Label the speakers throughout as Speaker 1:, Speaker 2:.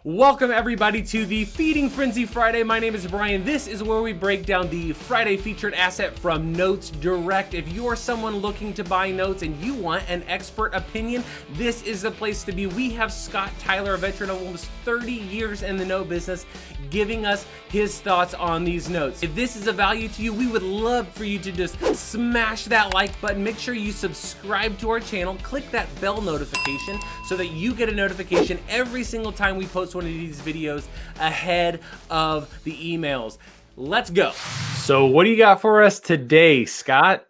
Speaker 1: Welcome everybody to the Feeding Frenzy Friday. My name is Brian. This is where we break down the Friday featured asset from Notes Direct. If you're someone looking to buy notes and you want an expert opinion, this is the place to be. We have Scott Tyler, a veteran of almost 30 years in the note business, giving us his thoughts on these notes. If this is a value to you, we would love for you to just smash that like button. Make sure you subscribe to our channel, click that bell notification so that you get a notification every single time we post one of these videos ahead of the emails. Let's go. So what do you got for us today, Scott?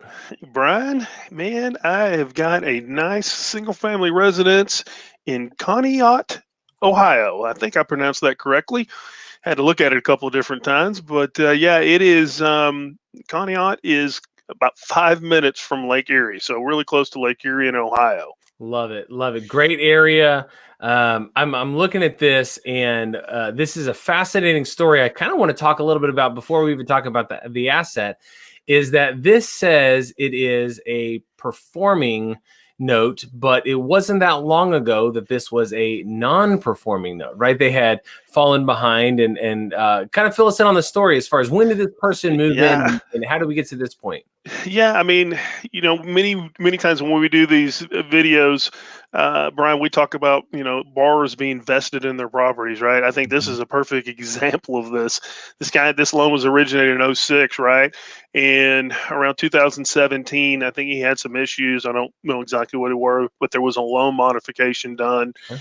Speaker 2: Brian, man, I have got a nice single-family residence in Conneaut, Ohio. I think I pronounced that correctly. Had to look at it a couple of different times, but yeah, it is. Conneaut is about 5 minutes from Lake Erie, so really close to Lake Erie in Ohio.
Speaker 1: Love it, love it. Great area. I'm looking at this, and this is a fascinating story. I kind of want to talk a little bit about before we even talk about the asset. Is that this says it is a performing note, but it wasn't that long ago that this was a non-performing note, right? They had fallen behind, and kind of fill us in on the story as far as when did this person move in and how did we get to this point?
Speaker 2: Yeah, I mean, you know, many times when we do these videos, Brian, we talk about, you know, borrowers being vested in their properties, right? I think this is a perfect example of this. This loan was originated in 06, right? And around 2017, I think he had some issues. I don't know exactly what it were, but there was a loan modification done. Okay.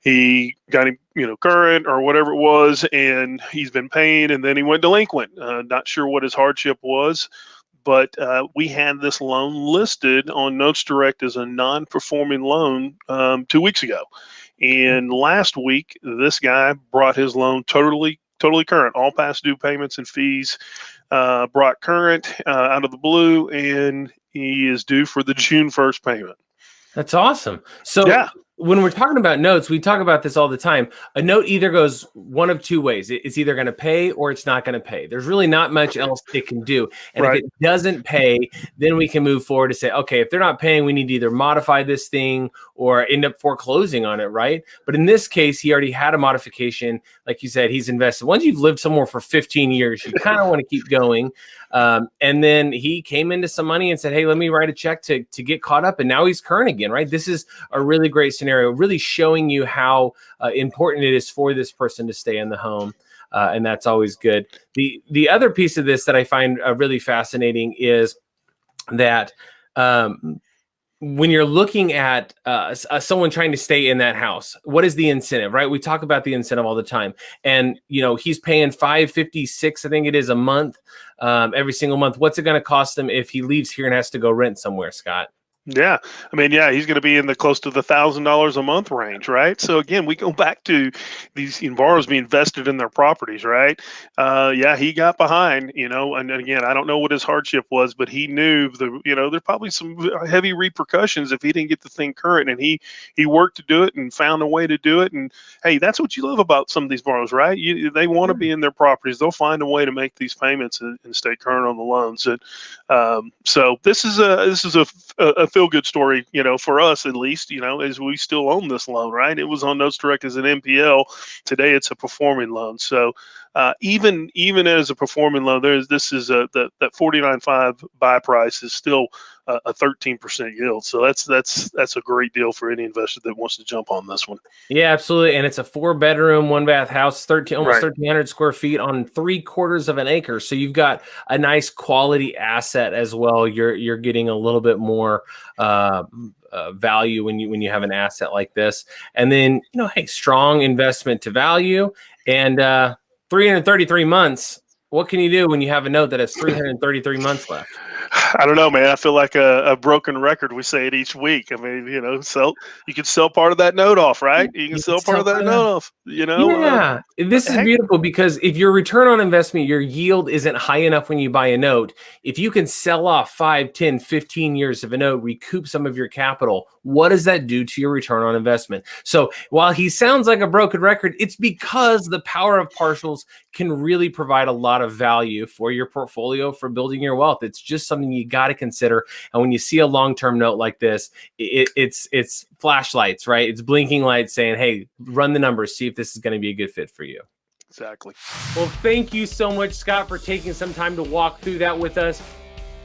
Speaker 2: He got him, you know, current or whatever it was, and he's been paying, and then he went delinquent. Not sure what his hardship was. But we had this loan listed on Notes Direct as a non-performing loan 2 weeks ago. And last week, this guy brought his loan totally current, all past due payments and fees, brought current out of the blue, and he is due for the June 1st payment.
Speaker 1: That's awesome. So yeah. When we're talking about notes, we talk about this all the time. A note either goes one of two ways. It's either going to pay or it's not going to pay. There's really not much else it can do. And if it doesn't pay, then we can move forward to say, okay, if they're not paying, we need to either modify this thing or end up foreclosing on it, right? But in this case, he already had a modification. Like you said, he's invested. Once you've lived somewhere for 15 years, you kind of want to keep going. And then he came into some money and said, hey, let me write a check to get caught up. And now he's current again, right? This is a really great scenario, really showing you how important it is for this person to stay in the home. And that's always good. The other piece of this that I find really fascinating is that when you're looking at someone trying to stay in that house, what is the incentive, right? We talk about the incentive all the time. And, you know, he's paying $556, I think it is, a month, every single month. What's it going to cost him if he leaves here and has to go rent somewhere, Scott?
Speaker 2: Yeah, I mean, yeah, he's going to be in the close to the $1,000 a month range, right? So again, we go back to these borrowers being vested in their properties, right? Yeah, he got behind, you know, and again, I don't know what his hardship was, but he knew there's probably some heavy repercussions if he didn't get the thing current, and he worked to do it and found a way to do it. And hey, that's what you love about some of these borrowers, right? They want to be in their properties. They'll find a way to make these payments and stay current on the loans. And so this is a feel-good story, you know, for us at least, you know, as we still own this loan, right? It was on Notes Direct as an NPL. Today it's a performing loan. So even as a performing loan, that 49.5 buy price is still a 13% yield. So that's a great deal for any investor that wants to jump on this one.
Speaker 1: Yeah, absolutely. And it's a 4-bedroom, 1-bath house, almost 1,300 square feet on 3/4 of an acre. So you've got a nice quality asset as well. You're getting a little bit more value when you have an asset like this. And then, you know, hey, strong investment to value and 333 months. What can you do when you have a note that has 333 months left?
Speaker 2: I don't know, man. I feel like a broken record. We say it each week. I mean, you know, you can sell part of that note off, right? You can sell part of that note off, you know?
Speaker 1: Yeah. This is beautiful because if your return on investment, your yield isn't high enough when you buy a note, if you can sell off 5, 10, 15 years of a note, recoup some of your capital, what does that do to your return on investment? So while he sounds like a broken record, it's because the power of partials can really provide a lot of value for your portfolio for building your wealth. It's just something you got to consider. And when you see a long-term note like this, it's flashlights, right? It's blinking lights saying, hey, run the numbers, see if this is going to be a good fit for you.
Speaker 2: Exactly.
Speaker 1: Well, thank you so much, Scott, for taking some time to walk through that with us.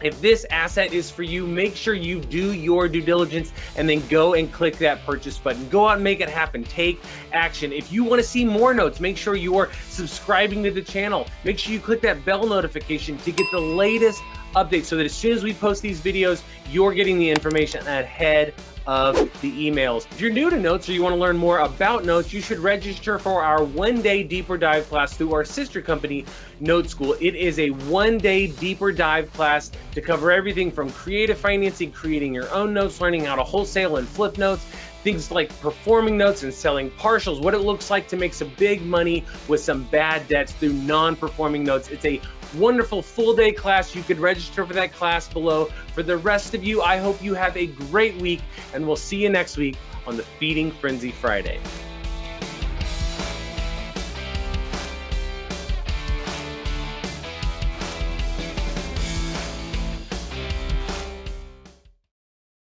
Speaker 1: If this asset is for you, make sure you do your due diligence and then go and click that purchase button. Go out and make it happen. Take action. If you want to see more notes, make sure you are subscribing to the channel. Make sure you click that bell notification to get the latest updates so that as soon as we post these videos, you're getting the information ahead of the emails. If you're new to notes or you want to learn more about notes, you should register for our one-day deeper dive class through our sister company, Note School. It is a one-day deeper dive class to cover everything from creative financing, creating your own notes, learning how to wholesale and flip notes, things like performing notes and selling partials, what it looks like to make some big money with some bad debts through non-performing notes. It's a wonderful full day class. You could register for that class below. For the rest of you, I hope you have a great week, and we'll see you next week on the Feeding Frenzy Friday.